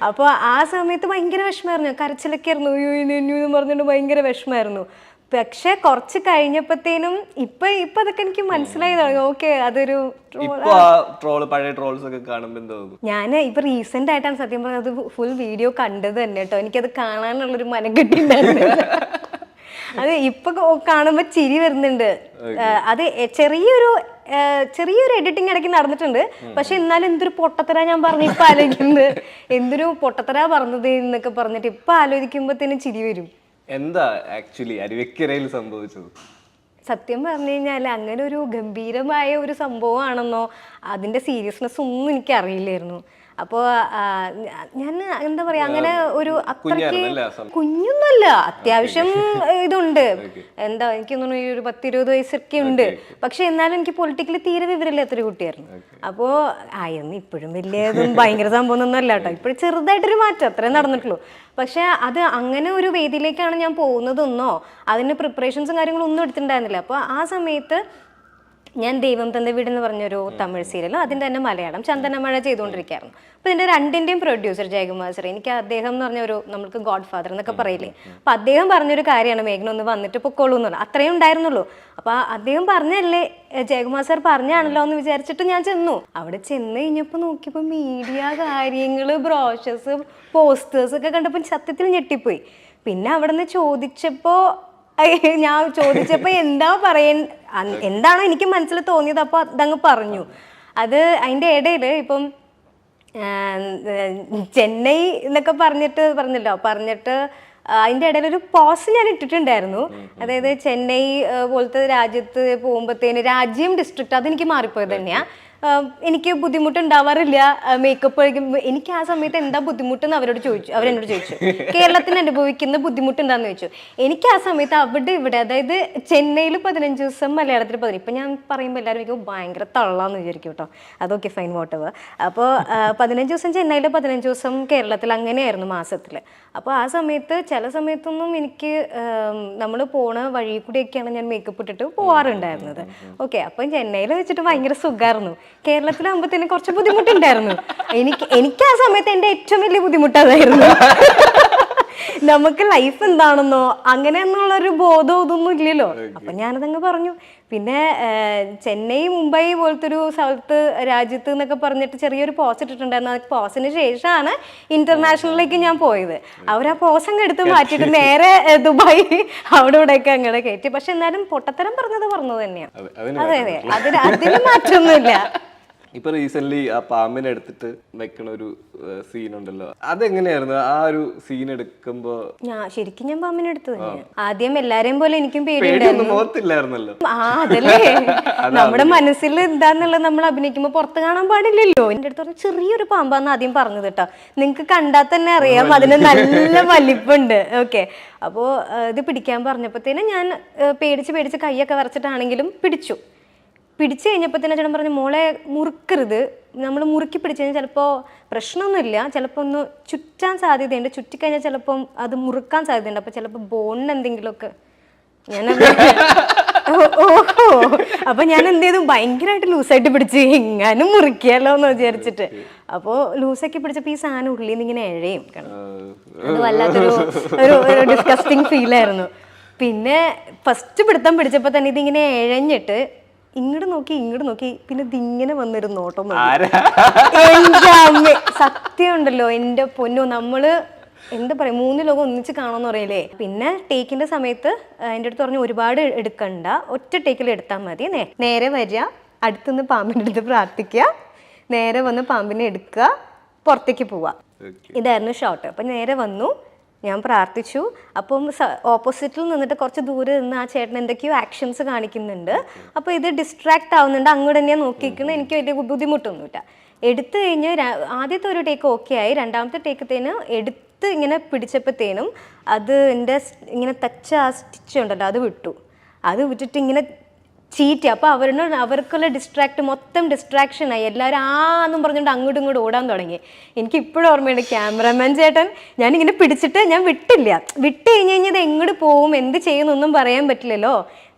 അപ്പോൾ ആ സമയത്ത് ഭയങ്കര വിഷമമായിരുന്നു, കരച്ചിലൊക്കെ ആയിരുന്നു, എന്ന് പറഞ്ഞിട്ട് ഭയങ്കര വിഷമമായിരുന്നു. പക്ഷെ കുറച്ച് കഴിഞ്ഞപ്പോഴത്തേനും ഇപ്പൊ അതൊക്കെ എനിക്ക് മനസ്സിലായി തുടങ്ങി. ഓക്കെ, അതൊരു ഞാൻ ഇപ്പൊ റീസെന്റ് ആയിട്ടാണ് സത്യം പറഞ്ഞത് ഫുൾ വീഡിയോ കണ്ടത് തന്നെ കേട്ടോ. എനിക്കത് കാണാനുള്ളൊരു മനക്കെട്ടുണ്ടായിരുന്നു. അത് ഇപ്പൊ കാണുമ്പോ ചിരി വരുന്നുണ്ട്. അത് ചെറിയൊരു എഡിറ്റിംഗ് ഇടയ്ക്ക് നടന്നിട്ടുണ്ട്. പക്ഷെ എന്നാലും എന്തൊരു പൊട്ടത്തരാ ഞാൻ പറഞ്ഞു ഇപ്പൊ ആലോചിക്കുന്നത്, എന്തൊരു പൊട്ടത്തരാ പറഞ്ഞത് എന്നൊക്കെ പറഞ്ഞിട്ട് ഇപ്പൊ ആലോചിക്കുമ്പോഴത്തേനും ചിരി വരും. എന്താ ആക്ച്വലി അരുവിക്കരയിൽ സംഭവിച്ചത്? സത്യം പറഞ്ഞു കഴിഞ്ഞാൽ അങ്ങനെ ഒരു ഗംഭീരമായ ഒരു സംഭവമാണെന്നോ അതിന്റെ സീരിയസ്നെസ് ഒന്നും എനിക്ക് അറിയില്ലായിരുന്നു. അപ്പോൾ ഞാൻ എന്താ പറയാ, അങ്ങനെ ഒരു അത്രയ്ക്ക് കുഞ്ഞൊന്നുമല്ല, അത്യാവശ്യം ഇതുണ്ട്. എന്താ എനിക്ക് തോന്നുന്നു ഒരു 10-20 വയസ്സൊക്കെ ഉണ്ട്. പക്ഷെ എന്നാലും എനിക്ക് പൊളിറ്റിക്കലി തീരെ വിവരമില്ലാത്തൊരു കുട്ടിയായിരുന്നു. അപ്പോൾ ആയിരുന്നു ഇപ്പോഴും വലിയതും ഭയങ്കര സംഭവം ഒന്നും അല്ല കേട്ടോ. ഇപ്പോഴും ചെറുതായിട്ടൊരു മാറ്റം അത്രേ നടന്നിട്ടുള്ളൂ. പക്ഷെ അത് അങ്ങനെ ഒരു വേദിയിലേക്കാണ് ഞാൻ പോകുന്നതെന്നോ അതിന് പ്രിപ്പറേഷൻസും കാര്യങ്ങളും ഒന്നും എടുത്തിട്ടുണ്ടായിരുന്നില്ല. അപ്പോൾ ആ സമയത്ത് ഞാൻ ദൈവം തന്റെ വീട് എന്ന് പറഞ്ഞൊരു തമിഴ് സീരിയലും അതിൻ്റെ തന്നെ മലയാളം ചന്ദനമഴ ചെയ്തുകൊണ്ടിരിക്കുകയായിരുന്നു. അപ്പോൾ ഇതിൻ്റെ രണ്ടിൻ്റെയും പ്രൊഡ്യൂസർ ജയകുമാർ സർ, എനിക്ക് അദ്ദേഹം എന്ന് പറഞ്ഞ ഒരു നമ്മൾക്ക് ഗോഡ് ഫാദർ എന്നൊക്കെ പറയില്ലേ, അപ്പോൾ അദ്ദേഹം പറഞ്ഞൊരു കാര്യമാണ് മേഘ്ന ഒന്ന് വന്നിട്ട് പൊക്കോളൂ എന്ന് പറഞ്ഞു. അത്രയും ഉണ്ടായിരുന്നുള്ളൂ. അപ്പോൾ അദ്ദേഹം പറഞ്ഞല്ലേ, ജയകുമാർ സാർ പറഞ്ഞാണല്ലോ എന്ന് വിചാരിച്ചിട്ട് ഞാൻ ചെന്നു. അവിടെ ചെന്ന് കഴിഞ്ഞപ്പോൾ നോക്കിയപ്പോൾ മീഡിയ കാര്യങ്ങൾ, ബ്രോഷേഴ്സ്, പോസ്റ്റേഴ്സ് ഒക്കെ കണ്ടപ്പോൾ സത്യത്തിൽ ഞെട്ടിപ്പോയി. പിന്നെ അവിടെ നിന്ന് ഞാൻ ചോദിച്ചപ്പോൾ എന്താണോ എനിക്ക് മനസ്സിൽ തോന്നിയത് അപ്പോൾ അതങ്ങ് പറഞ്ഞു. അത് അതിൻ്റെ ഇടയിൽ ഇപ്പം ചെന്നൈ എന്നൊക്കെ പറഞ്ഞിട്ട് അതിൻ്റെ ഇടയിൽ ഒരു പോസ് ഞാൻ ഇട്ടിട്ടുണ്ടായിരുന്നു. അതായത് ചെന്നൈ പോലത്തെ രാജ്യത്ത് പോകുമ്പോഴത്തേന് രാജ്യം ഡിസ്ട്രിക്റ്റ് അതെനിക്ക് മാറിപ്പോയത് തന്നെയാണ്. എനിക്ക് ബുദ്ധിമുട്ടുണ്ടാവാറില്ല മേക്കപ്പ് കഴിക്കുമ്പോൾ. എനിക്ക് ആ സമയത്ത് എന്താ ബുദ്ധിമുട്ടെന്ന് അവരോട് ചോദിച്ചു. കേരളത്തിൽ അനുഭവിക്കുന്ന ബുദ്ധിമുട്ട് എന്താണെന്ന് ചോദിച്ചു. എനിക്ക് ആ സമയത്ത് അവിടെ ഇവിടെ, അതായത് ചെന്നൈയിൽ 15 ദിവസം, മലയാളത്തിൽ 15. ഇപ്പം ഞാൻ പറയുമ്പോൾ എല്ലാവരും എനിക്ക് ഭയങ്കര തള്ളാന്ന് വിചാരിക്കും കേട്ടോ. അതൊക്കെ ഫൈൻ വോട്ടവർ. അപ്പോൾ 15 ദിവസം ചെന്നൈയിൽ, 15 ദിവസം കേരളത്തിൽ, അങ്ങനെയായിരുന്നു മാസത്തിൽ. അപ്പോൾ ആ സമയത്ത് ചില സമയത്തൊന്നും എനിക്ക് നമ്മൾ പോണ വഴി കൂടെയൊക്കെയാണ് ഞാൻ മേക്കപ്പ് ഇട്ടിട്ട് പോവാറുണ്ടായിരുന്നത്. ഓക്കെ, അപ്പം ചെന്നൈയിൽ വെച്ചിട്ട് ഭയങ്കര സുഖമായിരുന്നു. കേരളത്തിലാകുമ്പോഴത്തേന് കുറച്ച് ബുദ്ധിമുട്ടുണ്ടായിരുന്നു. എനിക്ക് ആ സമയത്ത് എൻ്റെ ഏറ്റവും വലിയ ബുദ്ധിമുട്ട് അതായിരുന്നു. നമുക്ക് ലൈഫ് എന്താണെന്നോ അങ്ങനെയെന്നുള്ളൊരു ബോധം ഇതൊന്നും ഇല്ലല്ലോ. അപ്പം ഞാനതങ്ങ് പറഞ്ഞു. പിന്നെ ചെന്നൈ, മുംബൈ പോലത്തെ ഒരു സ്ഥലത്ത് രാജ്യത്ത് എന്നൊക്കെ പറഞ്ഞിട്ട് ചെറിയൊരു പോസ് ഇട്ടിട്ടുണ്ടായിരുന്നു. ആ പോസിന് ശേഷമാണ് ഇന്റർനാഷണലിലേക്ക് ഞാൻ പോയത്. അവർ ആ പോസ് അങ്ങ് എടുത്ത് മാറ്റിയിട്ട് നേരെ ദുബായ് അവിടെ ഇവിടെയൊക്കെ അങ്ങനെ കയറ്റി. പക്ഷെ എന്നാലും പൊട്ടത്തരം പറഞ്ഞത് തന്നെയാണ്. അതെ, അതിന് മാറ്റമൊന്നുമില്ല. ഇപ്പൊ റീസെന്റ് ആ പാമ്പിനെ എടുത്തിട്ട് വെക്കണ ഒരു സീൻ ഉണ്ടല്ലോ, അതെങ്ങനെയായിരുന്നു? ആ ഒരു സീൻ എടുക്കുമ്പോ ശരിക്കും ഞാൻ പാമ്പിനെ എടുത്തു തന്നെ. ആദ്യം എല്ലാരെയും പോലെ എനിക്കും പേടിയുണ്ടായിരുന്നു. അതല്ലേ നമ്മുടെ മനസ്സിൽ എന്താന്നുള്ളത് നമ്മൾ അഭിനയിക്കുമ്പോ പുറത്ത് കാണാൻ പാടില്ലല്ലോ. എന്റെ അടുത്ത് പറഞ്ഞ ചെറിയൊരു പാമ്പാന്ന് ആദ്യം പറഞ്ഞത് കേട്ടോ. നിങ്ങക്ക് കണ്ടാൽ തന്നെ അറിയാം അതിന് നല്ല വലിപ്പുണ്ട്. ഓക്കെ, അപ്പോ ഇത് പിടിക്കാൻ പറഞ്ഞപ്പോഴത്തേനും ഞാൻ പേടിച്ച് കൈയൊക്കെ വരച്ചിട്ടാണെങ്കിലും പിടിച്ചു കഴിഞ്ഞപ്പോൾ തന്നെ ചേട്ടൻ പറഞ്ഞു, മോളെ മുറുക്കരുത്, നമ്മൾ മുറുക്കി പിടിച്ചു കഴിഞ്ഞാൽ ചിലപ്പോൾ പ്രശ്നമൊന്നുമില്ല, ചിലപ്പോൾ ഒന്ന് ചുറ്റാൻ സാധ്യതയുണ്ട്, ചുറ്റിക്കഴിഞ്ഞാൽ ചിലപ്പം അത് മുറുക്കാൻ സാധ്യതയുണ്ട്, അപ്പോൾ ചിലപ്പോൾ ബോണിന് എന്തെങ്കിലുമൊക്കെ. ഓഹോ, അപ്പൊ ഞാൻ എന്ത് ചെയ്തു, ഭയങ്കരമായിട്ട് ലൂസായിട്ട് പിടിച്ച് എങ്ങാനും മുറിക്കാലോ എന്ന് വിചാരിച്ചിട്ട്. അപ്പോൾ ലൂസാക്കി പിടിച്ചപ്പോൾ ഈ സാധനം ഉള്ളിൽ നിന്ന് ഇങ്ങനെ എഴയും. അത് വല്ലാത്തൊരു ഡിസ്കസ്റ്റിംഗ് ഫീലായിരുന്നു. പിന്നെ ഫസ്റ്റ് പിടുത്തം പിടിച്ചപ്പോൾ തന്നെ ഇതിങ്ങനെ എഴഞ്ഞിട്ട് ഇങ്ങോട്ട് നോക്കി പിന്നെ ഇതിങ്ങനെ വന്നൊരു നോട്ടം. എന്റെ അമ്മ, സത്യം ഉണ്ടല്ലോ എന്റെ പൊന്നോ, നമ്മള് എന്താ പറയാ, 3 ലോകം ഒന്നിച്ച് കാണുമെന്ന് പറയില്ലേ. പിന്നെ ടേക്കിന്റെ സമയത്ത് എൻ്റെ അടുത്ത് പറഞ്ഞു, ഒരുപാട് എടുക്കണ്ട, ഒറ്റ ടേക്കിൽ എടുത്താൽ മതി, നേരെ വരിക, അടുത്തുനിന്ന് പാമ്പിൻ്റെ അടുത്ത് പ്രാർത്ഥിക്കുക, നേരെ വന്ന് പാമ്പിനെ എടുക്കുക, പുറത്തേക്ക് പോവുക. ഇതായിരുന്നു ഷോട്ട്. അപ്പം നേരെ വന്നു, ഞാൻ പ്രാർത്ഥിച്ചു. അപ്പം ഓപ്പോസിറ്റിൽ നിന്നിട്ട് കുറച്ച് ദൂരെ നിന്ന് ആ ചേട്ടൻ എന്തൊക്കെയോ ആക്ഷൻസ് കാണിക്കുന്നുണ്ട്. അപ്പോൾ ഇത് ഡിസ്ട്രാക്ട് ആവുന്നുണ്ട്, അങ്ങോട്ട് തന്നെയാണ് നോക്കിയിരിക്കുന്നത്. എനിക്ക് വലിയ ബുദ്ധിമുട്ടൊന്നുമില്ല. എടുത്തു കഴിഞ്ഞ് ആദ്യത്തെ ഒരു ടേക്ക് ഓക്കെ ആയി. രണ്ടാമത്തെ ടേക്കത്തേന് എടുത്ത് ഇങ്ങനെ പിടിച്ചപ്പോഴത്തേനും അത് എൻ്റെ ഇങ്ങനെ തച്ച ആ സ്റ്റിച്ച് ഉണ്ടല്ലോ അത് വിട്ടിട്ട് ഇങ്ങനെ ചീറ്റി. അപ്പോൾ അവർക്കുള്ള മൊത്തം ഡിസ്ട്രാക്ഷനായി. എല്ലാവരും ആന്നും പറഞ്ഞുകൊണ്ട് അങ്ങോട്ടും ഇങ്ങോട്ടും ഓടാൻ തുടങ്ങി. എനിക്ക് ഇപ്പോഴും ഓർമ്മയുണ്ട്, ക്യാമറമാൻ ചേട്ടൻ ഞാനിങ്ങനെ പിടിച്ചിട്ട് ഞാൻ വിട്ട് കഴിഞ്ഞ് കഴിഞ്ഞാൽ ഇത് എങ്ങോട്ട് പോവും, എന്ത് ചെയ്യുന്നൊന്നും പറയാൻ പറ്റില്ലല്ലോ.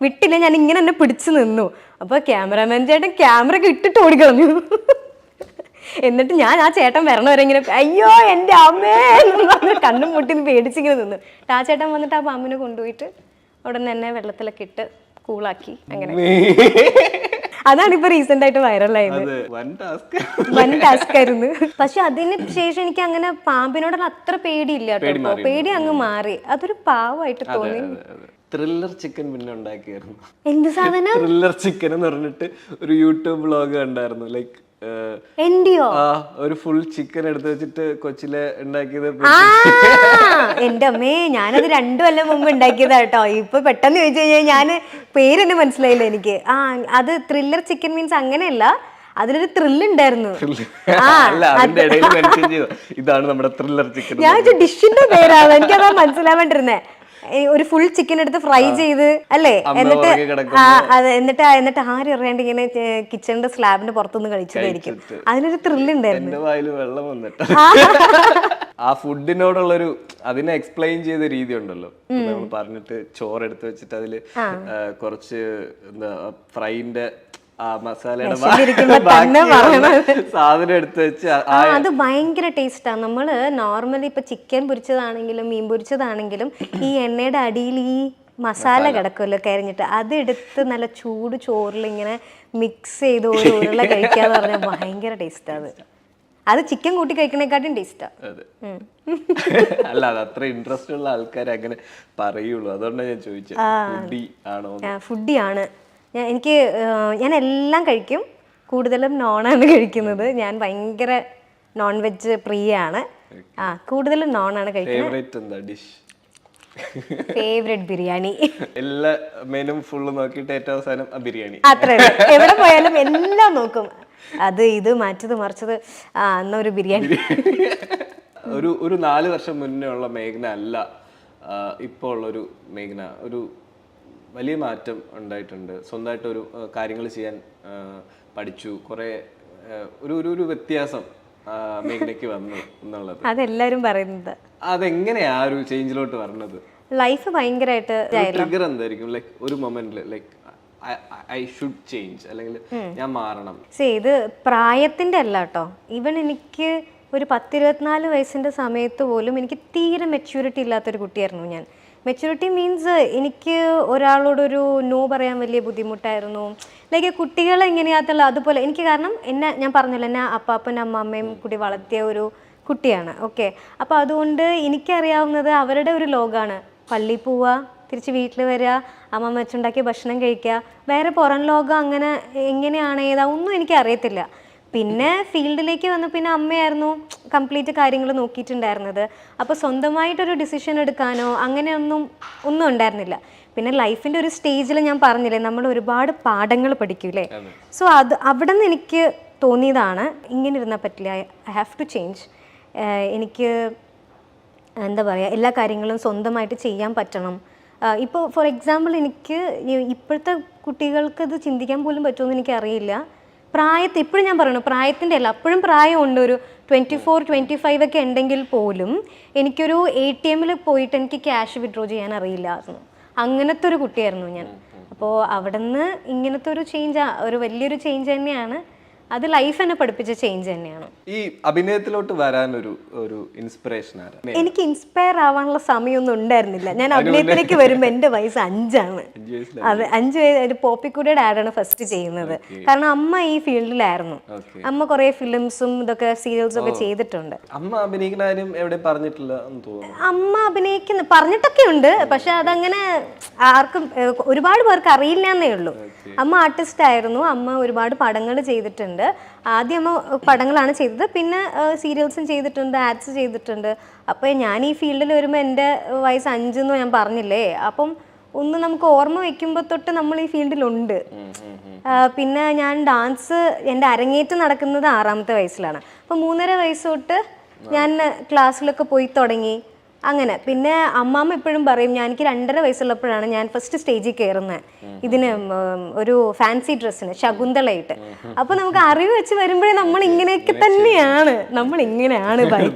ഞാൻ ഇങ്ങനെ തന്നെ പിടിച്ചു നിന്നു. അപ്പോൾ ക്യാമറമാൻ ചേട്ടൻ ക്യാമറ ഒക്കെ ഇട്ടിട്ട് ഓടിക്കളഞ്ഞു. എന്നിട്ട് ഞാൻ ആ ചേട്ടൻ വരണവരെ ഇങ്ങനെ അയ്യോ എൻ്റെ അമ്മേ എന്ന് പറഞ്ഞ് കണ്ണും മുട്ടിന്ന് പേടിച്ചിങ്ങനെ നിന്നു. ആ ചേട്ടൻ വന്നിട്ട് ആ പാമ്പിനെ കൊണ്ടുപോയിട്ട് ഉടനെ തന്നെ വെള്ളത്തിലൊക്കെ ഇട്ട് കൂളാക്കി. അങ്ങനെ അതാണ് ഇപ്പൊ റീസെന്റ് ആയിട്ട് വൈറലായത്. വൻ ടാസ്ക് ആയിരുന്നു. പക്ഷെ അതിന് ശേഷം എനിക്ക് അങ്ങനെ പാമ്പിനോടുള്ള അത്ര പേടിയില്ല കേട്ടോ. പേടി അങ്ങ് മാറി. അതൊരു പാവമായിട്ട് തോന്നി. ത്രില്ലർ ചിക്കൻ പിന്നെ ഉണ്ടാക്കിയായിരുന്നു. എന്ത് സാധനം? ത്രില്ലർ ചിക്കൻ എന്ന് പറഞ്ഞിട്ട് ഒരു യൂട്യൂബ് വ്ളോഗ് കണ്ടായിരുന്നു. ലൈക്ക് എന്റെയോ ഒരു ഫുൾ ചിക്കൻ എടുത്ത് വെച്ചിട്ട് കൊച്ചിലെ ഉണ്ടാക്കിയത്. എന്റെ അമ്മേ, ഞാനത് 2 കൊല്ലം മുമ്പ് ഉണ്ടാക്കിയതാ കേട്ടോ. ഇപ്പൊ പെട്ടെന്ന് ചോദിച്ചു കഴിഞ്ഞാൽ ഞാൻ പേരെന്നെ മനസ്സിലായില്ല എനിക്ക്. അത് ത്രില്ലർ ചിക്കൻ മീൻസ് അങ്ങനെയല്ല, അതിലൊരു ത്രില്ല് ഉണ്ടായിരുന്നു. ഇതാണ് നമ്മുടെ ത്രില്ലർ ചിക്കൻ. ഞാൻ ഡിഷിന്റെ പേരാണ്, എനിക്കതാ മനസ്സിലാവേണ്ടിരുന്നേ. ഒരു ഫുൾ ചിക്കൻ എടുത്ത് ഫ്രൈ ചെയ്ത് അല്ലേ, എന്നിട്ട് ആരും അറിയാണ്ട് ഇങ്ങനെ കിച്ചണിന്റെ സ്ലാബിന്റെ പുറത്തുനിന്ന് കഴിച്ചതായിരിക്കും. അതിനൊരു ത്രില്ല് ഉണ്ടായിരുന്നു. വെള്ളം വന്നിട്ട് ആ ഫുഡിനോടുള്ളൊരു അതിനെ എക്സ്പ്ലെയിൻ ചെയ്ത രീതി ഉണ്ടല്ലോ. നമ്മൾ പറഞ്ഞിട്ട് ചോറ് എടുത്ത് വെച്ചിട്ട് അതില് കുറച്ച് എന്താ ഫ്രൈന്റെ മസാലയുടെ സാധനം എടുത്ത് വെച്ച് അത് ഭയങ്കര ടേസ്റ്റാണ്. നമ്മള് നോർമലി ഇപ്പൊ ചിക്കൻ പൊരിച്ചതാണെങ്കിലും മീൻ പൊരിച്ചതാണെങ്കിലും ഈ എണ്ണയുടെ അടിയിൽ ഈ മസാല കിടക്കുമല്ലോ കരിഞ്ഞിട്ട്, അതെടുത്ത് നല്ല ചൂട് ചോറിൽ ഇങ്ങനെ മിക്സ് ചെയ്ത് ഒരു ഉരുള കഴിക്കാന്ന് പറഞ്ഞാൽ ഭയങ്കര ടേസ്റ്റാണ്. അത് ചിക്കൻ കൂട്ടി കഴിക്കണേക്കാട്ടും ടേസ്റ്റാ. അല്ല, അത് അത്ര ഇൻട്രസ്റ്റ് ഉള്ള ആൾക്കാർ അങ്ങനെ പറയുള്ളൂ. അതുകൊണ്ടാണ് ഞാൻ ചോദിച്ചത്. ഫുഡി ആണോ? ഫുഡി ആണ്. ഞാൻ എല്ലാം കഴിക്കും. കൂടുതലും നോണാണ് കഴിക്കുന്നത്. ഞാൻ ഭയങ്കര നോൺ വെജ് പ്രിയാണ്. കൂടുതലും നോണാണ് കഴിക്കുന്നത്. ഫേവറേറ്റ് ബിരിയാണി. എല്ലാ മെനു ഫുള്ള് നോക്കിയിട്ട് ഏറ്റവും അവസാനം ബിരിയാണി. അത്രേ. എവിടെ പോയാലും എല്ലാം നോക്കും. അത് ഇത് മാറ്റത് മറിച്ചത്, എന്നാ ഒരു ബിരിയാണി. ഒരു 4 വർഷം മുന്നേ ഉള്ള മേഘ്ന അല്ല ഇപ്പോൾ ഉള്ളൊരു മേഘ്ന. ഒരു വലിയ മാറ്റം ഉണ്ടായിട്ടുണ്ട്. സ്വന്തമായിട്ട് ഒരു കാര്യങ്ങൾ ചെയ്യാൻ പഠിച്ചു. കുറെ ഒരു വ്യത്യാസം മേഘ്നയ്ക്ക് വന്നു എന്നുള്ളത് അതെല്ലാരും പറയുന്നത്. അതെങ്ങനെയാ ആ ഒരു ചേഞ്ചിലോട്ട് പറഞ്ഞത്? ലൈഫ് ഭയങ്കരമായിട്ട് ട്രിഗർ എന്തായിരിക്കും? ലൈക്ക് ഒരു മൊമെന്റിൽ ലൈക്ക് ഐ ഷുഡ് ചേഞ്ച്, അല്ലെങ്കിൽ ഞാൻ മാറണം. ഇത് പ്രായത്തിന്റെ അല്ല കേട്ടോ. ഈവൻ എനിക്ക് ഒരു 10-24 വയസ്സിന്റെ സമയത്ത് പോലും എനിക്ക് തീരെ മെച്യൂരിറ്റി ഇല്ലാത്തൊരു കുട്ടിയായിരുന്നു ഞാൻ. മെച്യൂരിറ്റി മീൻസ് എനിക്ക് ഒരാളോടൊരു നോ പറയാൻ വലിയ ബുദ്ധിമുട്ടായിരുന്നു. ലൈക്ക് കുട്ടികളെ എങ്ങനെയാത്തുള്ള അതുപോലെ എനിക്ക്, കാരണം ഞാൻ പറഞ്ഞല്ലോ, എന്നെ അപ്പാപ്പനും അമ്മാമ്മയും കൂടി വളർത്തിയ ഒരു കുട്ടിയാണ്. ഓക്കെ, അപ്പോൾ അതുകൊണ്ട് എനിക്കറിയാവുന്നത് അവരുടെ ഒരു ലോകമാണ്. പള്ളിയിൽ പോവുക, തിരിച്ച് വീട്ടിൽ വരിക, അമ്മമ്മ വെച്ചുണ്ടാക്കിയ ഭക്ഷണം കഴിക്കുക. വേറെ പുറം ലോകം അങ്ങനെ എങ്ങനെയാണ് ഏതാ ഒന്നും എനിക്ക് അറിയത്തില്ല. പിന്നെ ഫീൽഡിലേക്ക് വന്ന് പിന്നെ അമ്മയായിരുന്നു കംപ്ലീറ്റ് കാര്യങ്ങൾ നോക്കിയിട്ടുണ്ടായിരുന്നത്. അപ്പോൾ സ്വന്തമായിട്ടൊരു ഡിസിഷൻ എടുക്കാനോ അങ്ങനെയൊന്നും ഉണ്ടായിരുന്നില്ല. പിന്നെ ലൈഫിൻ്റെ ഒരു സ്റ്റേജിൽ ഞാൻ പറഞ്ഞില്ലേ, നമ്മൾ ഒരുപാട് പാഠങ്ങൾ പഠിക്കൂലേ. സോ അവിടെ നിന്ന് എനിക്ക് തോന്നിയതാണ് ഇങ്ങനെ ഇരുന്നാൽ പറ്റില്ല, ഐ ഹാവ് ടു ചേഞ്ച്. എനിക്ക് എന്താ പറയുക, എല്ലാ കാര്യങ്ങളും സ്വന്തമായിട്ട് ചെയ്യാൻ പറ്റണം. ഇപ്പോൾ ഫോർ എക്സാമ്പിൾ എനിക്ക് ഇപ്പോഴത്തെ കുട്ടികൾക്ക് ഇത് ചിന്തിക്കാൻ പോലും പറ്റുമെന്ന് എനിക്കറിയില്ല. ഇപ്പോഴും ഞാൻ പറയണു, പ്രായത്തിൻ്റെ അല്ല, അപ്പോഴും പ്രായമുണ്ട്. ഒരു 24-25 ഒക്കെ ഉണ്ടെങ്കിൽ പോലും എനിക്കൊരു ATM പോയിട്ട് എനിക്ക് ക്യാഷ് വിഡ്രോ ചെയ്യാൻ അറിയില്ലായിരുന്നു. അങ്ങനത്തെ ഒരു കുട്ടിയായിരുന്നു ഞാൻ. അപ്പോൾ അവിടെ നിന്ന് ഇങ്ങനത്തെ ഒരു ചേഞ്ച്, ഒരു വലിയൊരു ചേഞ്ച് തന്നെയാണ്. അത് ലൈഫ് എന്നെ പഠിപ്പിച്ച ചേഞ്ച് തന്നെയാണ്. ഈ അഭിനയത്തിലോട്ട് വരാൻ ഒരു ഇൻസ്പിറേഷൻ ആരാ? എനിക്ക് ഇൻസ്പയർ ആവാനുള്ള സമയമൊന്നും ഉണ്ടായിരുന്നില്ല. ഞാൻ അഭിനയത്തിലേക്ക് വരുമ്പോൾ എൻ്റെ വയസ്സ് 5ആണ്. അതെ, 5 വയസ്സ്. പോപ്പിക്കുടിയുടെ ആഡാണ് ഫസ്റ്റ് ചെയ്യുന്നത്. കാരണം അമ്മ ഈ ഫീൽഡിലായിരുന്നു. അമ്മ കുറെ ഫിലിംസും ഇതൊക്കെ സീരിയൽസും ഒക്കെ ചെയ്തിട്ടുണ്ട്. അമ്മ അഭിനയിക്കുന്ന കാര്യം എവിടെ പറഞ്ഞിട്ടില്ല എന്ന് തോന്നുന്നു. അമ്മ പറഞ്ഞിട്ടൊക്കെ ഉണ്ട്, പക്ഷെ അതങ്ങനെ ആർക്കും ഒരുപാട് പേർക്ക് അറിയില്ല എന്നേ ഉള്ളൂ. അമ്മ ആർട്ടിസ്റ്റ് ആയിരുന്നു. അമ്മ ഒരുപാട് പടങ്ങൾ ചെയ്തിട്ടുണ്ട്. ആദ്യം അമ്മ പടങ്ങളാണ് ചെയ്തത്, പിന്നെ സീരിയൽസും ചെയ്തിട്ടുണ്ട്, ആഡ്സ് ചെയ്തിട്ടുണ്ട്. അപ്പോൾ ഞാൻ ഈ ഫീൽഡിൽ വരുമ്പോൾ എൻ്റെ വയസ്സ് 5 എന്ന് ഞാൻ പറഞ്ഞില്ലേ. അപ്പം ഒന്ന് നമുക്ക് ഓർമ്മ വയ്ക്കുമ്പോൾ തൊട്ട് നമ്മൾ ഈ ഫീൽഡിലുണ്ട്. പിന്നെ ഞാൻ ഡാൻസ്, എൻ്റെ അരങ്ങേറ്റം നടക്കുന്നത് 6ാമത്തെ വയസ്സിലാണ്. അപ്പോൾ 3.5 വയസ്സ് തൊട്ട് ഞാൻ ക്ലാസ്സിലൊക്കെ പോയി തുടങ്ങി. അങ്ങനെ പിന്നെ അമ്മാമ്മ എപ്പോഴും പറയും, എനിക്ക് 2.5 വയസ്സുള്ളപ്പോഴാണ് ഞാൻ ഫസ്റ്റ് സ്റ്റേജിൽ കയറുന്നത്. ഇതിന് ഒരു ഫാൻസി ഡ്രസ്സിന് ശകുന്തളയായിട്ട്. അപ്പോൾ നമുക്ക് അറിവ് വെച്ച് വരുമ്പോഴേ നമ്മൾ ഇങ്ങനെയൊക്കെ തന്നെയാണ്.